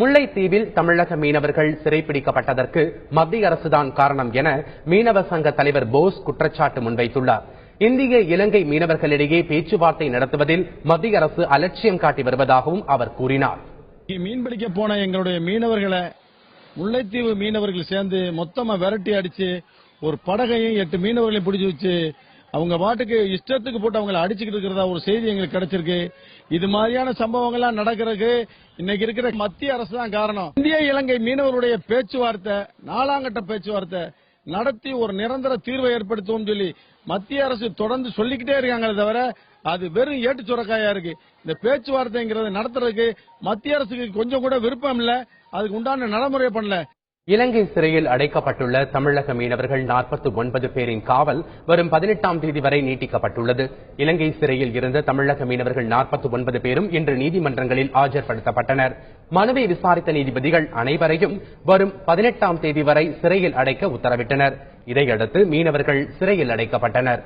முல்லைத்தீவில் தமிழக மீனவர்கள் சிறைப்பிடிக்கப்பட்டதற்கு மத்திய அரசுதான் காரணம் என மீனவ சங்க தலைவர் போஸ் குற்றச்சாட்டு முன்வைத்துள்ளார். இந்திய இலங்கை மீனவர்களிடையே பேச்சுவார்த்தை நடத்துவதில் மத்திய அரசு அலட்சியம் காட்டி வருவதாகவும் அவர் கூறினார். மீன்பிடிக்க போன எங்களுடைய மீனவர்களை முல்லைத்தீவு மீனவர்கள் சேர்ந்து மொத்தமா விரட்டி அடிச்சு ஒரு படகையும் 8 மீனவர்களையும் பிடிச்சு வச்சு அவங்க பாட்டுக்கு இஷ்டத்துக்கு போட்டு அவங்களை அடிச்சுக்கிட்டு இருக்கிறதா ஒரு செய்தி எங்களுக்கு கிடைச்சிருக்கு. இது மாதிரியான சம்பவங்கள்லாம் நடக்கிறதுக்கு இன்னைக்கு இருக்கிற மத்திய அரசு தான் காரணம். இந்திய இலங்கை மீனவர்களுடைய பேச்சுவார்த்தை 4ஆம் கட்ட பேச்சுவார்த்தை நடத்தி ஒரு நிரந்தர தீர்வை ஏற்படுத்துவோம் சொல்லி மத்திய அரசு தொடர்ந்து சொல்லிக்கிட்டே இருக்காங்களே தவிர அது வெறும் ஏட்டு சுரக்காயா இருக்கு. இந்த பேச்சுவார்த்தைங்கிறத நடத்துறதுக்கு மத்திய அரசுக்கு கொஞ்சம் கூட விருப்பம் இல்ல, அதுக்கு உண்டான நடைமுறை பண்ணல. இலங்கை சிறையில் அடைக்கப்பட்டுள்ள தமிழக மீனவர்கள் 49 பேரின் காவல் வரும் 18ஆம் தேதி வரை நீட்டிக்கப்பட்டுள்ளது. இலங்கை சிறையில் இருந்த தமிழக மீனவர்கள் 49 பேரும் இன்று நீதிமன்றங்களில் ஆஜர்படுத்தப்பட்டனர். மனுவை விசாரித்த நீதிபதிகள் அனைவரையும் வரும் 18ஆம் தேதி வரை சிறையில் அடைக்க உத்தரவிட்டனர். இதையடுத்து மீனவர்கள் சிறையில் அடைக்கப்பட்டனர்.